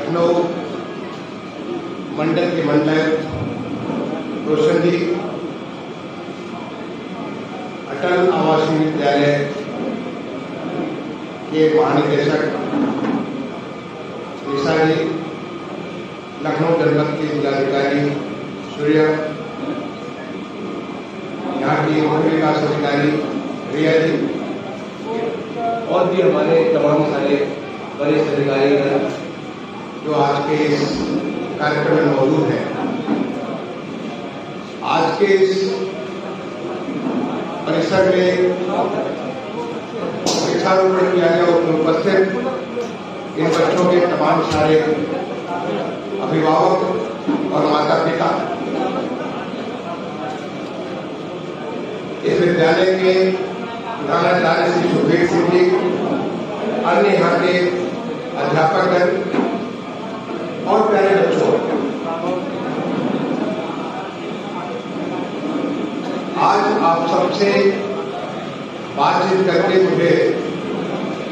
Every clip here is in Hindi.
लखनऊ मंडल के मंडल रोशन जी, अटल आवासीय विद्यालय के महानिदेशक निशा जी, लखनऊ जनपद के जिलाधिकारी सूर्य, यहाँ की मुख्य विकास अधिकारी रिया जी और भी हमारे तमाम सारे वरिष्ठ अधिकारी जो आज के इस कार्यक्रम में मौजूद हैं। आज के इस परिसर में वृक्षारोपण किया गया उसमें उपस्थित इन बच्चों के तमाम सारे अभिभावक और माता पिता, इस विद्यालय के प्रधानाचार्य श्री सुखबीर सिंह जी, अन्य यहाँ के अध्यापकगण और प्यारे बच्चों, आज आप सबसे बातचीत करके मुझे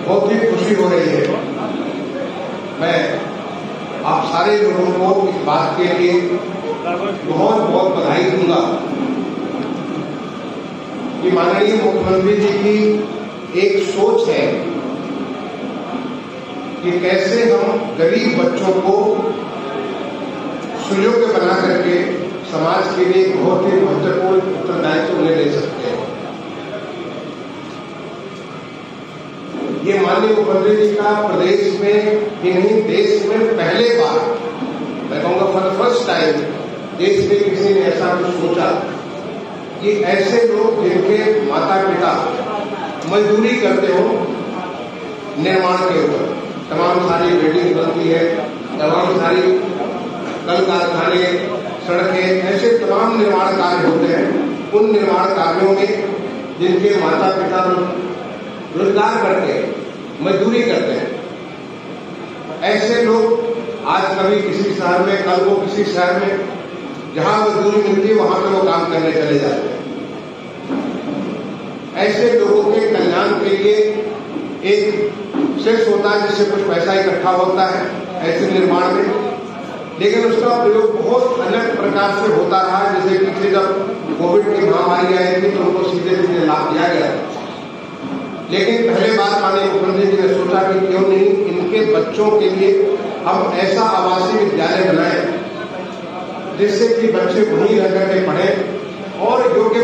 बहुत ही खुशी हो रही है। मैं आप सारे लोगों को इस बात के लिए बहुत बहुत बधाई दूंगा कि माननीय मुख्यमंत्री जी की एक सोच है कि कैसे हम गरीब बच्चों को सुयोग्य बना करके समाज के लिए बहुत ही महत्वपूर्ण उत्तरदायित्व उन्हें ले सकते हैं। ये माननीय मुख्यमंत्री जी का प्रदेश में ही नहीं देश में पहले बार, मैं कहूँगा फॉर द फर्स्ट टाइम देश में किसी ने ऐसा कुछ सोचा कि ऐसे लोग जिनके माता पिता मजदूरी करते हो निर्माण के ऊपर, तमाम सारी बिल्डिंग बनती है, तमाम सारी कल कारखाने, सड़कें, ऐसे तमाम निर्माण कार्य होते हैं। उन निर्माण कार्यों में जिनके माता पिता रोजगार करते हैं, मजदूरी करते हैं, ऐसे लोग आज कभी किसी शहर में, कल वो किसी शहर में जहां मजदूरी मिलती है वहां पे वो काम करने चले जाते हैं। ऐसे लोगों के कल्याण के लिए एक सेक्स होता है जिससे कुछ पैसा इकट्ठा होता है ऐसे निर्माण में, लेकिन उसका प्रयोग बहुत अलग प्रकार से होता रहा। जैसे पीछे जब कोविड की महामारी आई थी तो उनको सीधे सीधे लाभ दिया गया, लेकिन पहले बार माननीय मुख्यमंत्री जी ने सोचा कि क्यों नहीं इनके बच्चों के लिए हम ऐसा आवासीय विद्यालय बनाएं जिससे कि बच्चे वहीं रह करके पढ़ें और योग्य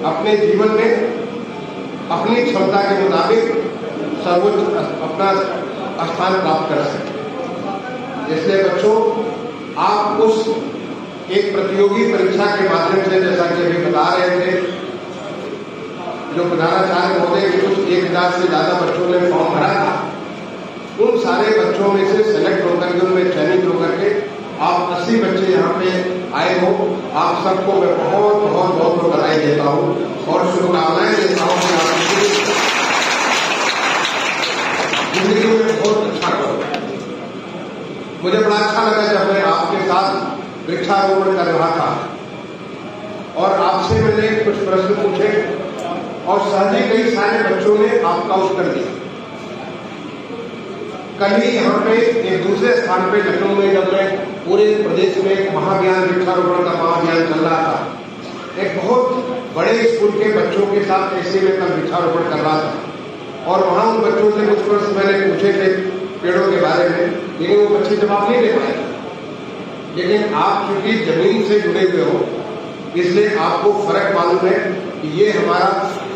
अपने जीवन में अपनी क्षमता के मुताबिक सर्वोच्च अपना स्थान प्राप्त कर सकें। इसलिए बच्चों, आप उस एक प्रतियोगी परीक्षा के माध्यम से, जैसा कि अभी बता रहे थे, जो प्रधानाचार्य महोदय के कुछ 1000 से ज्यादा बच्चों ने फॉर्म भरा था, उन सारे बच्चों में से सेलेक्ट होकर के, उनमें चयनित होकर के आप 80 बच्चे यहाँ पे आए हो। आप सबको मैं बहुत बहुत बहुत बधाई देता हूँ और शुभकामनाएं देता हूँ कि आप जिंदगी में बहुत अच्छा करो। मुझे बड़ा अच्छा लगा जब मैं आपके साथ वृक्षारोपण कर रहा था और आपसे मैंने कुछ प्रश्न पूछे और सहज ही कई सारे बच्चों ने आपका उत्तर दिया। कल ही यहाँ पे एक दूसरे स्थान पे लखनऊ में जब मैं पूरे प्रदेश में एक महाअभियान, वृक्षारोपण का महाअभियान चल रहा था, एक बहुत बड़े स्कूल के बच्चों के साथ ऐसे में कल वृक्षारोपण कर रहा था और वहां उन बच्चों से कुछ प्रश्न मैंने पूछे थे पेड़ों के बारे में, लेकिन वो बच्चे जवाब नहीं दे पाए। लेकिन आप चूंकि जमीन से जुड़े हुए हो इसलिए आपको फर्क मालूम है कि ये हमारा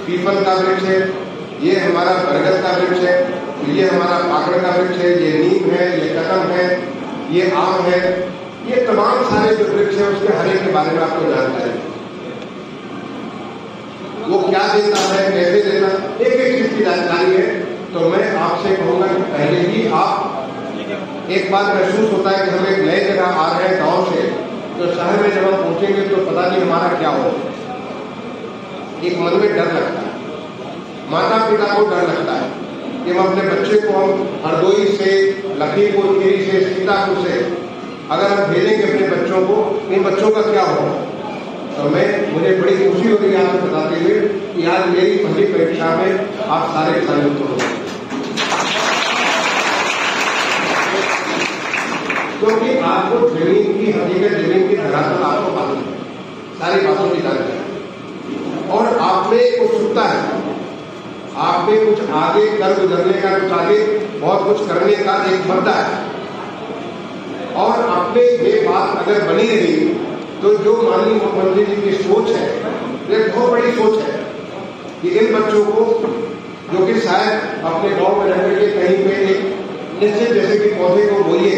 पीपल का वृक्ष है, ये हमारा बरगद का वृक्ष है, ये हमारा पाकड़ का वृक्ष है, ये नीम है, ये कदम है, ये आम है, ये तमाम सारे जो वृक्ष है उसके हर एक के बारे में आपको जानकारी है। वो क्या देता है, कैसे देता, एक एक चीज की जानकारी है। तो मैं आपसे कहूंगा कि पहले ही आप एक बार महसूस होता है कि हम एक नए जगह आ रहे हैं गांव से, तो शहर में जब हम पहुंचेंगे तो पता नहीं हमारा क्या हो, एक मन में डर लगता है, माता पिता को डर लगता है कि हम अपने बच्चे को हम हरदोई से, लखीमपुर खीरी से, सीतापुर से अगर हम भेजेंगे अपने बच्चों को, इन बच्चों का क्या होगा। तो मुझे बड़ी खुशी हो रही है आपको बताते हुए कि आज मेरी पहली परीक्षा में आप सारे शामिल हो। क्योंकि आपको जमीन की हकीकत, जमीन की धरातल आपको मालूम है, सारी बातों की जानकारी, और आप में एक उत्सुकता है, आप में कुछ आगे कर गुजरने का, कुछ आगे बहुत कुछ करने का एक मुद्दा है। और अपने ये बात अगर बनी रही तो जो माननीय मुख्यमंत्री जी की सोच है, ये बहुत बड़ी सोच है कि इन बच्चों को, जो कि शायद अपने गांव में रहने के कहीं पे एक निश्चित, जैसे कि पौधे को बोइए,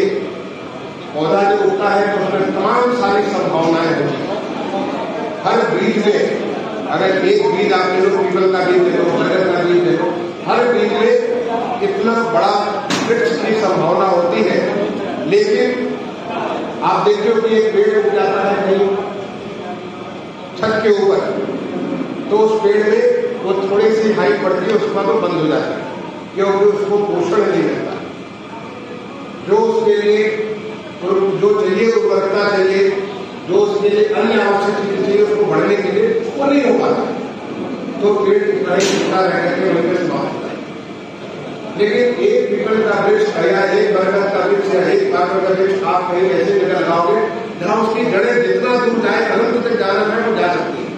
पौधा जो उगता है तो उसमें तमाम सारी संभावनाएं होती हैं। हर बीज में अगर एक बीज आप ले लो, पीपल का बीज ले लो, बरगद का बीज ले लो, हर बीज में इतना बड़ा वृक्ष की संभावना होती है। लेकिन आप देखते हो कि एक पेड़ उग जाता है कहीं छत के ऊपर, तो उस पेड़ में वो थोड़ी सी हाइट बढ़ती है, उसके बाद वो बंद हो जाता है, क्योंकि उसको पोषण नहीं मिलता जो उसके लिए, जो चाहिए, उर्वरता चाहिए, जो उसके लिए अन्य आवश्यक चीजें चाहिए उसको बढ़ने के लिए, वो नहीं हो पाता, तो पेड़ इतना ही टूटा रह करके वहीं पर समाप्त होता है। लेकिन एक पीपल का वृक्ष या एक बरगद का वृक्ष या एक काकड़ का वृक्ष आप कहीं ऐसे जगह लगाओगे जहां उसकी जड़ें जितना दूर जाए, अनंत तक जाना चाहे वो जा सकती है,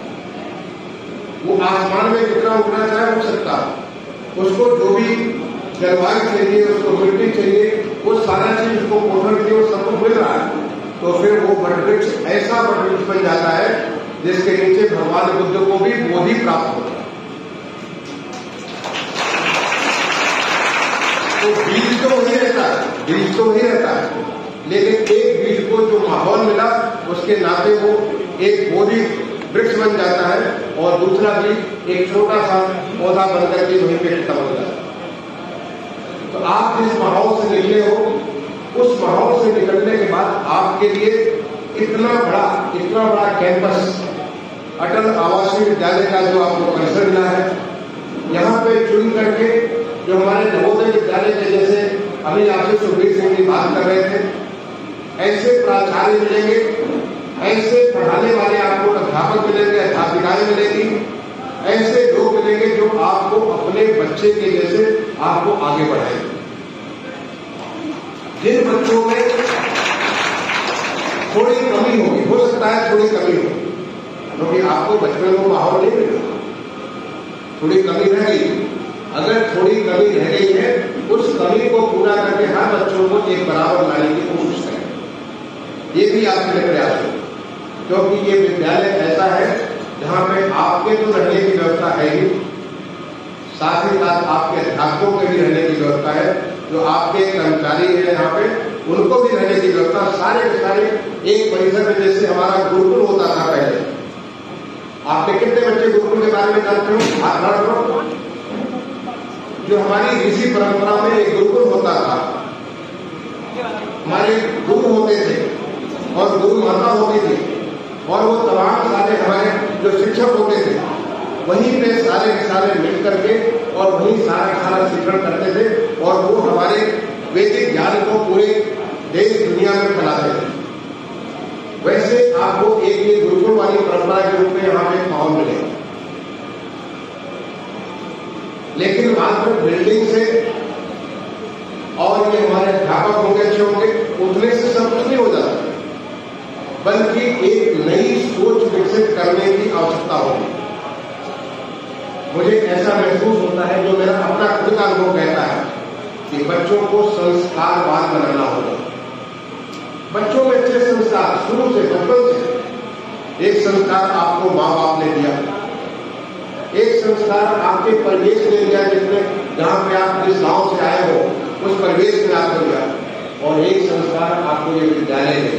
वो आसमान में जितना उड़ना चाहे उड़ सकता है, उसको जो भी जलवायु चाहिए, उसको मिट्टी चाहिए, वो सारा चीज उसको पोषण चाहिए, वो सब कुछ मिल रहा है, तो फिर वो वट वृक्ष ऐसा वट वृक्ष बन जाता है जिसके नीचे भगवान बुद्ध को भी बोधि प्राप्त होता है। तो बीज तो वही रहता है, बीज तो वही रहता है, लेकिन एक बीज को जो माहौल मिला उसके नाते वो एक बोधि वृक्ष बन जाता है, और दूसरा बीज एक छोटा सा पौधा बनकर के वहीं पे खत्म हो जाता है। तो आप जिस माहौल से निकले हो, उस माहौल से निकलने के बाद आपके लिए इतना बड़ा कैंपस, अटल आवासीय विद्यालय का जो आपको परिसर मिला है, यहाँ पे चुन करके जो हमारे नवोदय विद्यालय के, जैसे अभी आपसे सुखबीर सिंह जी बात कर रहे थे, ऐसे प्राचार्य मिलेंगे, ऐसे पढ़ाने वाले आपको अध्यापक मिलेंगे, अध्यापिकाएं मिलेंगी, ऐसे लोग मिलेंगे जो आपको अपने बच्चे के जैसे आपको आगे बढ़ाएंगे। जिन बच्चों में थोड़ी कमी होगी, हो सकता है थोड़ी कमी हो, क्योंकि आपको बचपन में माहौल नहीं मिला, थोड़ी कमी रह गई, अगर थोड़ी कमी रह गई है, उस कमी को पूरा करके हर बच्चों को एक बराबर लाने की कोशिश करें, ये भी आपके लिए प्रयास हो, क्योंकि ये विद्यालय ऐसा है जहां पे आपके तो रहने की व्यवस्था है ही, साथ ही साथ आपके अध्यापकों के भी रहने की व्यवस्था है, जो आपके कर्मचारी हैं यहाँ पे उनको भी रहने की व्यवस्था, सारे के सारे एक परिसर में, जैसे हमारा गुरुकुल होता था पहले। आपने कितने बच्चे गुरुकुल के बारे में जानते हो? हाथ ना रखो। जो हमारी ऋषि परंपरा में एक गुरुकुल होता था, हमारे गुरु होते थे और गुरु माता होती थी, और वो तमाम सारे हमारे जो शिक्षक होते थे वहीं पे सारे के सारे मिल करके और वहीं सारा शिक्षण करते थे, और वो हमारे वैदिक ज्ञान को पूरे देश दुनिया में फैलाते थे। वैसे आपको एक ये गुरुकुल वाली परंपरा के रूप में यहाँ पे माहौल मिलेगा, लेकिन मात्र बिल्डिंग से और ये हमारे अध्यापक होंगे, अच्छे होंगे, उतने से सब कुछ नहीं हो जाता, बल्कि एक नई सोच विकसित करने की आवश्यकता होगी। मुझे ऐसा महसूस होता है, जो मेरा अपना खुद का अनुभव कहता है, कि बच्चों को संस्कारवान बनाना होगा। बच्चों में अच्छे संस्कार शुरू से, बचपन से, एक संस्कार आपको माँ बाप ने दिया, एक संस्कार आपके परिवेश ने दिया, जिसमें जहां पे आप जिस गांव से आए हो उस परिवेश में आपको दिया, और एक संस्कार आपको ये विद्यालय ने।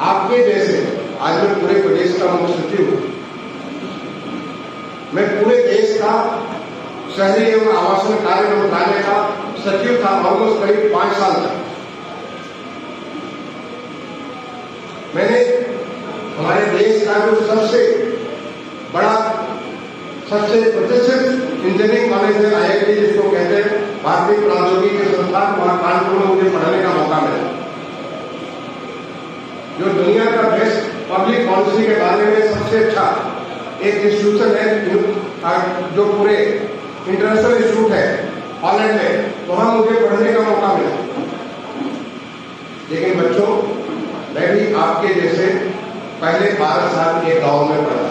आपके जैसे आज मैं पूरे प्रदेश का मुख्य सचिव हूं, मैं पूरे देश का शहरी एवं आवासन कार्य मंत्रालय का सचिव था ऑलमोस्ट करीब 5 साल तक। मैंने हमारे देश का जो सबसे बड़ा, सबसे प्रतिष्ठित इंजीनियरिंग कॉलेज है IIT जिसको कहते हैं, भारतीय प्रौद्योगिकी संस्थान, वहां कानपुर में मुझे पढ़ने का मौका मिला। जो दुनिया का बेस्ट पब्लिक पॉलिसी के बारे में सबसे अच्छा एक इंस्टीट्यूशन है, जो पूरे इंटरनेशनल इंस्टीट्यूट है हॉलैंड में, वहां मुझे पढ़ने का मौका मिला। आपके जैसे पहले 12 साल एक गांव में पढ़ा।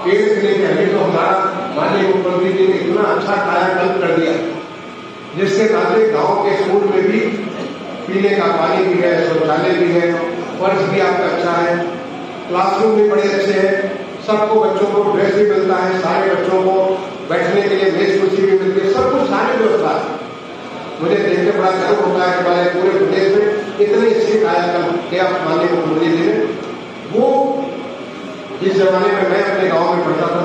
पेड़ के लिए अभी तो हमारा माननीय मुख्यमंत्री जी ने इतना अच्छा कायाकल्प कर दिया, जिसके नाते गांव के स्कूल में भी पीने का पानी भी है, शौचालय भी है, फर्श भी आपका अच्छा है, क्लासरूम भी बड़े अच्छे हैं, सबको बच्चों को ड्रेस भी मिलता है, सारे बच्चों को बैठने के लिए मेज कुर्सी भी मिलती है, सब कुछ सारी व्यवस्था है। मुझे देख के बड़ा गर्व होता है कि हमारे पूरे प्रदेश में इतने अच्छे कायाकल्प किया माननीय मुख्यमंत्री जी ने। वो जिस जमाने में मैं अपने गांव में पढ़ता था,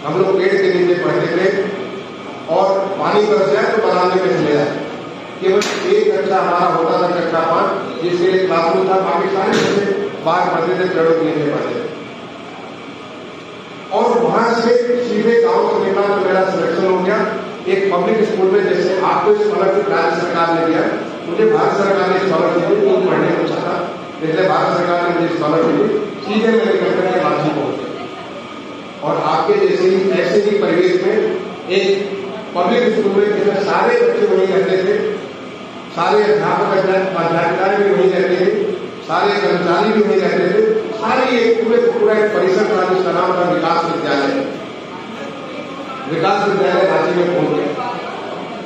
हम लोग पेड़ के नीचे पढ़ते थे और पानी बरस जाए तो बरामदे में चले जाए। केवल एक कक्षा हमारा होता था, कक्षा 5, जिसके लिए क्लासरूम था, बाकी सारे बच्चे बाहर पढ़ते थे, पेड़ों के नीचे पढ़ते थे। और वहां से सीधे गांव से निकला तो मेरा सिलेक्शन हो गया एक पब्लिक स्कूल में। जैसे आपको स्कॉलरशिप राज्य सरकार ने दिया, मुझे भारत सरकार ने स्कॉलरशिप दी, वो पढ़ने को चाहता, इसलिए भारत सरकार ने मुझे स्कॉलरशिप दी, सीधे मैंने करके रांची पहुंच गया। और आपके जैसे ही ऐसे ही परिवेश में एक पब्लिक स्कूल में जिसमें सारे बच्चे वहीं रहते थे, सारे अध्यापक अध्यापिकाएं भी वहीं रहते थे, सारे कर्मचारी भी वहीं रहते थे, सारी एक पूरा एक परिसर था जिसका नाम था विकास विद्यालय। विकास विद्यालय रांची में पहुंच गया।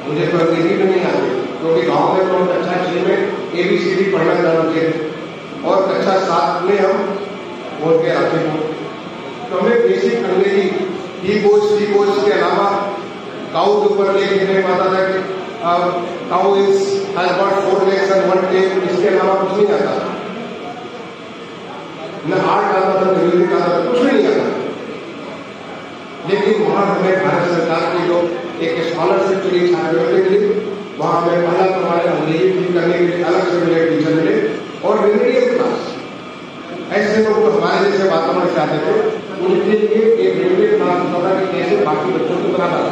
मुझे तो अंग्रेजी में नहीं आती, क्योंकि गांव में तो हम कक्षा 6 में ABCD पढ़ना जानते थे और कक्षा 7 में हम पहुंच गए रांची को। तो हमें बेसिक अंग्रेजी टी बोझ के अलावा काऊ के ऊपर लिखने पाता था कि काऊ has got 4 legs and 1 tail, इसके अलावा कुछ नहीं आता था। न आर्ट आता था, न म्यूजिक आता था, कुछ भी नहीं आता। लेकिन वहां हमें भारत सरकार की जो एक स्कॉलरशिप के लिए छात्रवृत्ति मिली, वहां हमें पहला तो हमारे अंग्रेजी ठीक करने के लिए अलग से मिले टीचर मिले और रिमेडियल क्लास। ऐसे लोग तो हमारे जैसे वातावरण चाहते थे, उनके लिए एक रिमेडियल क्लास होता था कि कैसे बाकी बच्चों को बना पाता।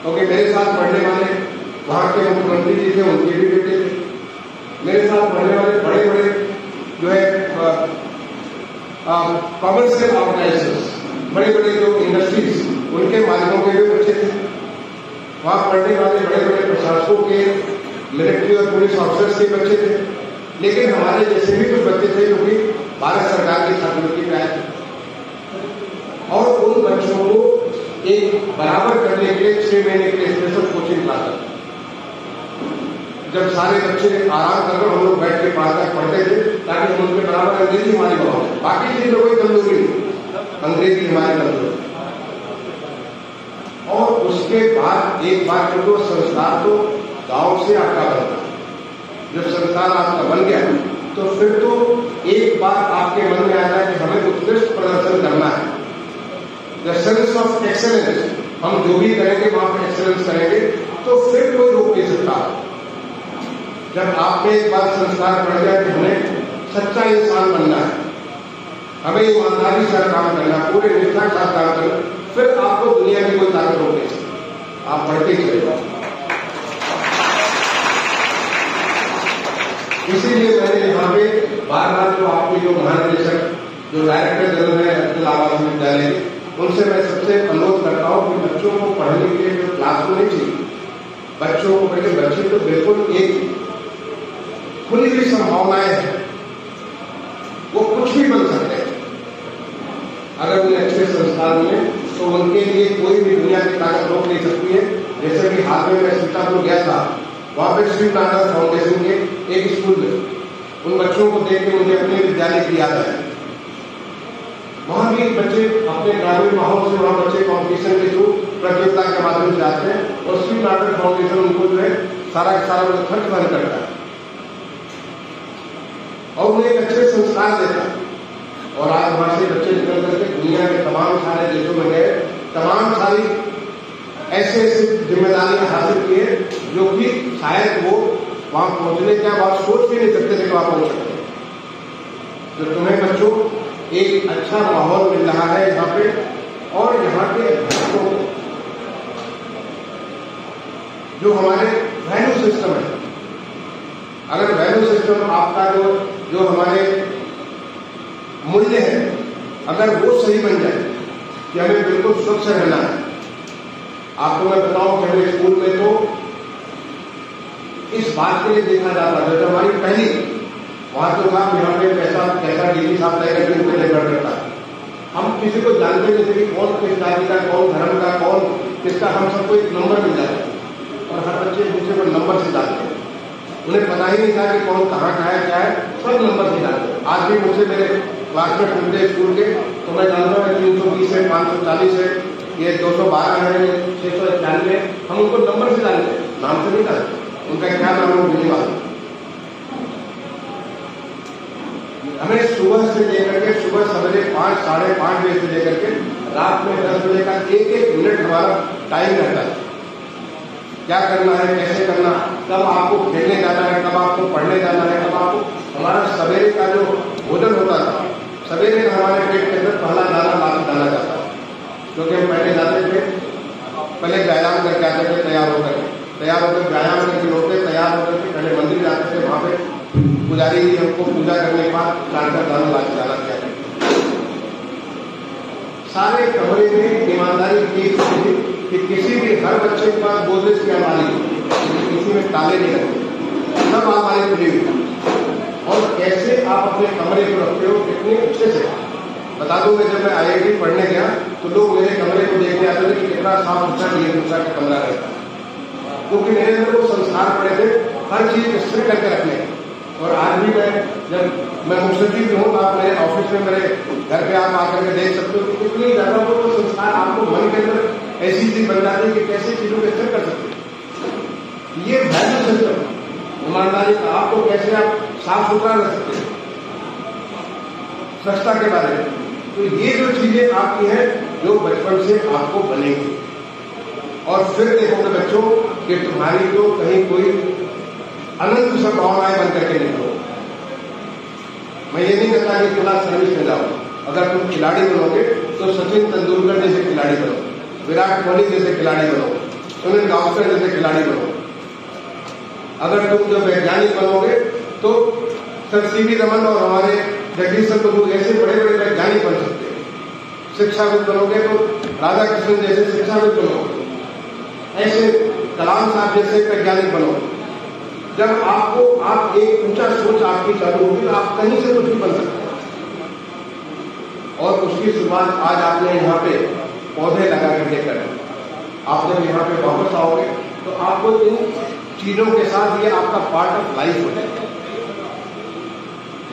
क्योंकि मेरे साथ पढ़ने वाले वहां के मुख्यमंत्री जी थे, उनके भी बेटे थे। मेरे साथ पढ़ने वाले बड़े बड़े जो है कॉमर्शियल ऑर्गेनाइजेशंस, बड़े बड़े जो इंडस्ट्रीज, उनके मालिकों के भी बच्चे थे। वहां पढ़ने वाले बड़े बड़े प्रशासकों के, मिलिट्री और पुलिस ऑफिसर्स के बच्चे थे। लेकिन हमारे जैसे भी कुछ बच्चे थे जो कि भारत सरकार की छात्रवृत्ति पे आए थे। और उन बच्चों को एक बराबर करने के लिए 6 महीने के लिए स्पेशल कोचिंग क्लास, जब सारे बच्चे आराम कर हम लोग बैठ के पढ़ते थे, ताकि हम उनके बराबर अंग्रेजी हमारी बहुत है, बाकी चीजों कोई कमजोरी नहीं, अंग्रेजी हमारी कमजोरी। और उसके बाद एक बार जो संस्कार तो गांव से आपका बनता, जब संस्कार आपका बन गया तो फिर तो एक बात आपके मन में आता है कि हमें उत्कृष्ट प्रदर्शन करना है। द सेंस ऑफ एक्सेलेंस, हम जो भी करेंगे वहां पर एक्सेलेंस करेंगे, तो फिर कोई रोक नहीं सकता। जब आप में एक बार संस्कार बढ़ जाए कि हमें सच्चा इंसान बनना है, हमें ईमानदारी से काम करना, पूरे निष्ठा के साथ काम करना, फिर आपको दुनिया की कोई ताकत रोक नहीं सकती, आप बढ़ते चले जाओ। इसीलिए मैंने यहाँ पे बार बार जो आपके जो महानिदेशक, जो डायरेक्टर जनरल है अटल आवासीय विद्यालय, उनसे मैं सबसे अनुरोध करता हूँ कि बच्चों को पढ़ने के लिए जो क्लास को नहीं चाहिए, बच्चों को पहले बच्चे तो बिल्कुल एक खुली हुई संभावनाएं हैं, वो कुछ भी बन सकते हैं अगर उन्हें अच्छे संस्कार मिले, तो उनके लिए कोई भी दुनिया की ताकत रोक नहीं सकती है। जैसे कि हाल में मैं सीतापुर गया था, वहां पे श्री नागर फाउंडेशन के एक स्कूल में उन बच्चों को देख के मुझे अपने विद्यालय की याद आई। वहां भी बच्चे अपने ग्रामीण माहौल से वहां बच्चे कॉम्पिटिशन के थ्रू प्रतियोगिता के माध्यम से आते हैं और श्री नागर फाउंडेशन उनको जो है सारा का सारा खर्च बंद करता है और उन्हें एक अच्छे संस्कार देता है। और आज वहां से बच्चे निकल करके दुनिया के तमाम सारे देशों में गए, तमाम सारी ऐसे ऐसे जिम्मेदारियां हासिल की है जो कि शायद वो वहां पहुंचने की बात सोच भी नहीं सकते थे कि वहां पहुंच सकते। तो तुम्हें बच्चों एक अच्छा माहौल मिल रहा है यहाँ पे, और यहाँ के अध्यापकों को जो हमारे वैल्यू सिस्टम है, अगर वैल्यू सिस्टम आपका जो हमारे मूल्य है, अगर वो सही बन जाए कि हमें बिल्कुल स्वच्छ रहना है। आपको मैं बताऊं कि हमें स्कूल में तो इस बात के लिए देखा जाता था। जब हमारी पहली वहां तो था यहाँ पे कैसा डीजी साहब तय करके उनके निर्भर करता है। हम किसी को जानते नहीं थे कि कौन किस जाति का, कौन धर्म का, कौन किसका, हम सबको एक नंबर मिल जाता है और हर बच्चे दूसरे को नंबर से जानते हैं। उन्हें पता ही नहीं था कि कौन कहाँ का है, क्या है, सब नंबर से जानते हैं। आज भी मुझसे मेरे क्लासमेट मिलते हैं स्कूल के, तो मैं जानता हूँ 320 है, 540 है, ये 212 है, 691, हम उनको नंबर से जानते हैं, नाम से नहीं जानते। उनका क्या नाम है मुझे मालूम। हमें सुबह से लेकर के सुबह सवेरे 5, साढ़े 5 बजे से लेकर के रात में 10 बजे का एक मिनट हमारा टाइम रहता है। क्या करना है, कैसे करना, कब आपको खेलने जाना है, कब आपको पढ़ने जाना है, कब आपको। हमारा सवेरे का जो भोजन होता था, सवेरे का हमारे पेट के अंदर पहला दाना लाके डाला जाता है, क्योंकि हम पहले जाते थे, पहले व्यायाम करके आते थे, तैयार होकर व्यायाम करके लौटते, तैयार होकर के पहले मंदिर जाते थे। वहां पे पुजारी जी हमको पूजा करने के बाद 4 दाना लाके डाला किया करते। सारे कमरे में ईमानदारी की कि किसी भी, हर बच्चे के पास गोदरेज की अलमारी, किसी में ताले नहीं रखते, सब अलमारी खुली हुई। और कैसे आप अपने कमरे को रखते हो, कितने अच्छे से बता दूं। मैं जब मैं IIT पढ़ने गया तो लोग मेरे कमरे को देखने आते थे कि कितना साफ सुथरा दूसरा का कमरा रहता है, क्योंकि मेरे अंदर वो संस्कार पड़े थे हर चीज स्थिर करके रखने। और आज भी मैं मुस्तफी भी हूँ, तो आप मेरे ऑफिस में, मेरे घर पे आप आकर के देख सकते हो कि कितनी ज्यादा वो संस्कार आपको मन के अंदर ऐसी चीज बन जाती है कि कैसे चीजों को स्थिर कर सकते हैं। ये वैल्यू सिस्टम ईमानदारी का, आपको कैसे आप साफ सुथरा रख सकते हैं, स्वच्छता के बारे में। तो ये जो चीजें आपकी हैं जो बचपन से आपको बनेगी, और फिर देखोगे बच्चों कि तुम्हारी जो कहीं कोई अनंत संभावनाएं बन करके निकलो। मैं ये नहीं कहता कि क्लास सर्विस में जाओ। अगर तुम खिलाड़ी बनोगे तो सचिन तेंदुलकर जैसे खिलाड़ी बनो, विराट कोहली जैसे खिलाड़ी बनो, सुनील गावस्कर जैसे खिलाड़ी बनो। अगर तुम जो वैज्ञानिक बनोगे तो सर CV रमन और हमारे जगदीश चंद्र बसु ऐसे बड़े बड़े वैज्ञानिक बन सकते हैं। शिक्षाविद बनोगे तो राधा कृष्णन जैसे शिक्षाविद बनोगे, ऐसे कलाम साहब जैसे वैज्ञानिक बनोगे। जब आप एक ऊंचा सोच आपकी चालू होगी तो आप कहीं से कुछ भी बन सकते हैं। और उसकी शुरुआत आज आपने यहाँ पे पौधे लगा करके करें। आप जब यहाँ पे वापस आओगे तो आपको इन चीजों के साथ ये आपका पार्ट ऑफ लाइफ हो जाएगा।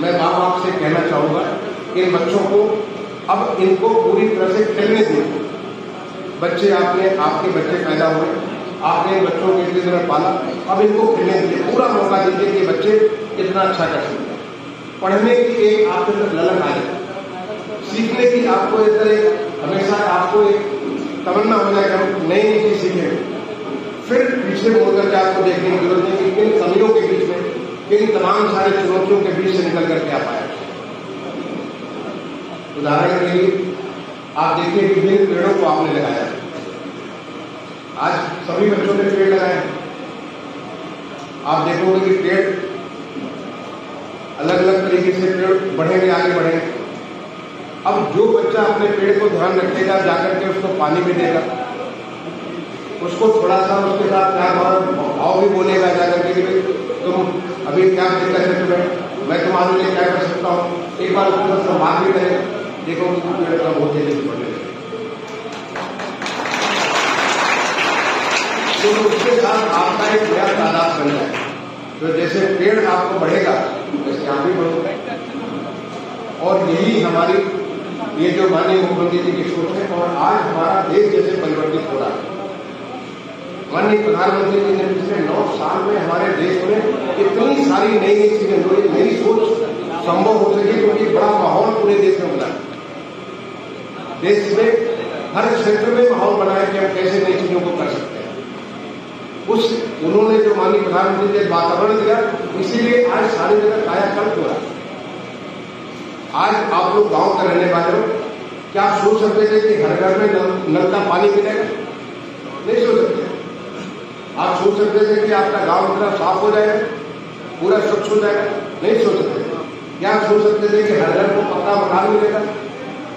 मैं माँ बाप से कहना चाहूंगा, इन बच्चों को अब इनको पूरी तरह से खेलने दीजिए। बच्चे आपके बच्चे पैदा हुए, आपने इन बच्चों को इतनी तरह पाला, अब इनको खेलने दीजिए, पूरा मौका दीजिए कि बच्चे कितना अच्छा कर सकते हैं। पढ़ने की एक आपके अंदर ललक आ जाए, सीखने की आपको इस तरह हमेशा आपको एक तमन्ना हो जाए कि हम नई नई चीज सीखें। फिर पीछे मुड़ करके आपको देखने की जरूरत नहीं कि किन कमियों के बीच में, किन तमाम सारे चुनौतियों के बीच से निकल करके आप आए। उदाहरण के लिए आप देखिए कि विभिन्न पेड़ों को आपने लगाया। आज सभी बच्चों ने पेड़ लगाए। आप देखोगे कि पेड़ अलग अलग तरीके से पेड़ बढ़ेंगे, आगे बढ़ेंगे। अब जो बच्चा अपने पेड़ को ध्यान रखेगा, जाकर के उसको पानी भी देगा, उसको थोड़ा सा उसके साथ प्यार भाव भी बोलेगा, जाकर के तुम अभी क्या दिक्कत है तुम्हें, मैं तुम्हारे लिए क्या कर सकता हूँ, एक बार उसके साथ संवाद भी करेगा, देखोगे कि पेड़ का बहुत तेजी से बढ़ेगा। तो उसके साथ आपका एक नया तादाद बन जाए। तो जैसे पेड़ आपको बढ़ेगा वैसे आप भी बढ़ोगे। और यही हमारी ये जो माननीय मुख्यमंत्री जी की सोच है, और आज हमारा देश जैसे परिवर्तित हो रहा है। माननीय प्रधानमंत्री जी ने पिछले 9 साल में हमारे देश में इतनी सारी नई नई चीजें हुई, नई सोच संभव हो सकी, क्योंकि बड़ा माहौल पूरे देश में बना। देश में हर क्षेत्र में माहौल बनाया कि हम कैसे नई चीजों को कर सकते हैं। उन्होंने जो माननीय प्रधानमंत्री ने वातावरण दिया, इसीलिए आज सारी जगह कायाकल्प हो रहा है। आज आप लोग गांव के रहने वाले हो, क्या आप सोच सकते थे कि घर घर में नल का पानी मिलेगा? नहीं सोच सकते। आप सोच सकते थे कि आपका गांव इतना साफ हो जाएगा, पूरा स्वच्छ हो जाएगा? नहीं सोच सकते। क्या आप सोच सकते थे कि हर घर को पक्का मकान मिलेगा?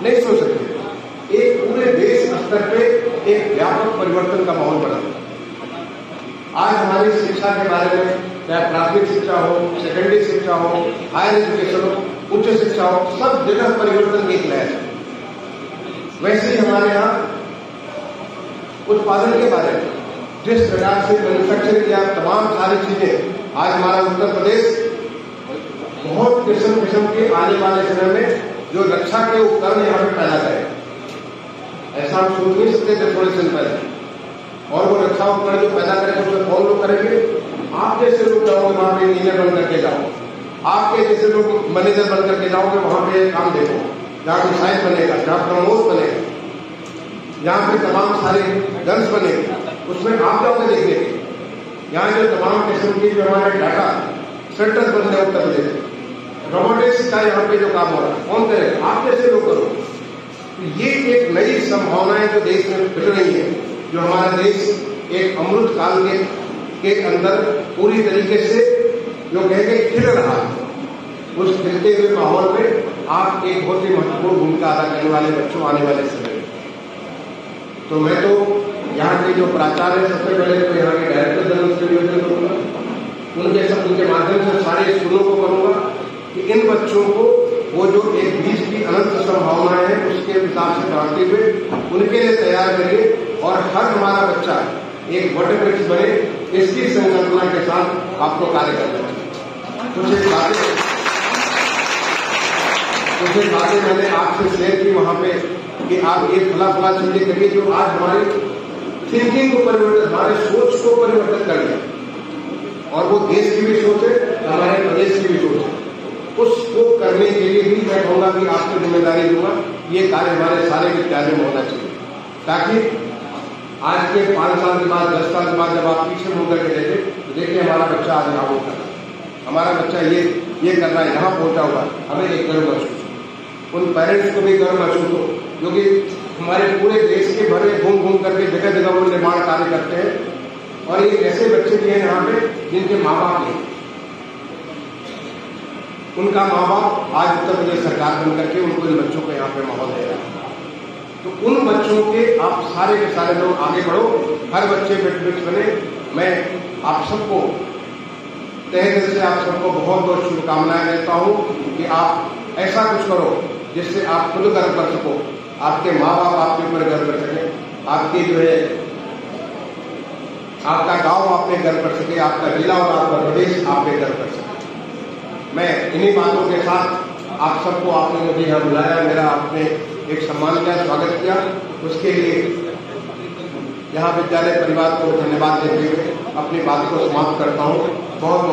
नहीं सोच सकते। एक पूरे देश स्तर पे एक व्यापक परिवर्तन का माहौल बना। आज हमारी शिक्षा के बारे में चाहे प्राथमिक शिक्षा हो, सेकेंडरी शिक्षा हो, हायर एजुकेशन हो, उच्च शिक्षा हो, सब जगह परिवर्तन नहीं लाया जाए। वैसे ही हमारे यहाँ उत्पादन के बारे में जिस प्रकार से मैन्युफैक्चरिंग या तमाम सारी चीजें आज हमारा उत्तर प्रदेश बहुत किस्म किस्म के आने वाले समय में जो रक्षा के उपकरण यहाँ पे पैदा करें, ऐसा हम सोच नहीं सकते थे थोड़े दिन पहले। और वो रक्षा उपकरण जो पैदा करेंगे उसमें कौन लोग करेंगे? आप जैसे लोग जाओगे वहां पे इंजीनियर बन करके जाओ, आपके जैसे लोग मैनेजर बन करके जाओगे वहां पे काम देखो, जहाँ मिसाइल बनेगा, जहाँ ब्रह्मोस बनेगा, जहाँ पे तमाम सारे गन्स बनेंगे, उसमें आप जाओगे देखने के। यहाँ जो तमाम किस्म की जो हमारे डाटा सेंटर्स बन रहे उत्तर प्रदेश, रोबोटिक्स का यहाँ पे जो काम हो रहा है कौन करेगा? आप जैसे लोग करो। ये एक नई संभावनाएं जो देश में मिल रही है, जो हमारा देश एक अमृत काल के अंदर पूरी तरीके से जो कहेंगे खिल रहा है, उस खिलते हुए माहौल में आप एक बहुत ही महत्वपूर्ण भूमिका अदा करने वाले बच्चों आने वाले समय। तो मैं तो यहाँ के जो प्राचार्य सबसे पहले तो यहाँ के डायरेक्टर जनरल से निवेदन करूंगा, उनके माध्यम से सारे स्कूलों को करूंगा कि इन बच्चों को वो जो एक बीज की अनंत संभावनाएं हैं उसके हिसाब से बढ़ाते हुए उनके लिए तैयार करिए और हर हमारा बच्चा एक वटवृक्ष बने, इसकी संकल्पना के साथ आपको कार्य करना चाहिए। कुछ बातें मैंने आपसे शेयर की वहां पे कि आप ये फला चीजें करिए जो आज हमारी थिंकिंग को परिवर्तन, हमारे सोच को परिवर्तन कर दिया। और वो देश की भी सोच है, हमारे प्रदेश की भी सोच है। उसको करने के लिए भी मैं कहूंगा कि आपको जिम्मेदारी दूंगा, ये कार्य हमारे सारे विद्यालयों में होना चाहिए, ताकि आज के 5 साल के बाद 10 साल के बाद जब आप पीछे मुड़ करके देखें तो देखिए हमारा बच्चा आज यहाँ वो कर रहा है, हमारा बच्चा ये कर रहा है, यहाँ पहुंचा हुआ, हमें एक गर्व महसूस हो, उन पेरेंट्स को भी गर्व महसूस हो, क्योंकि हमारे पूरे देश के भरे घूम करके जगह जगह वो निर्माण कार्य करते हैं। और ये ऐसे बच्चे भी हैं यहाँ पे जिनके माँ बाप नहीं, उनका माँ बाप आज उत्तर प्रदेश सरकार बन करके उनको इन बच्चों को यहाँ पे माहौल दे रहा है। तो उन बच्चों के आप सारे के सारे लोग आगे बढ़ो, हर बच्चे वटवृक्ष बने। मैं आप सबको तहे दिल से आप सबको बहुत बहुत शुभकामनाएं देता हूँ कि आप ऐसा कुछ करो जिससे आप खुद गर्व कर सको, आपके माँ बाप आपके ऊपर गर्व कर सके, आपके जो है आपका गांव आप पे गर्व कर सके, आपका जिला और आपका प्रदेश आप पे गर्व कर सके। मैं इन्हीं बातों के साथ आप सबको, आपने मुझे यहाँ बुलाया, मेरा आपने एक सम्मान किया, स्वागत किया, उसके लिए यहाँ विद्यालय परिवार को धन्यवाद देते हुए अपनी बात को समाप्त करता हूँ। बहुत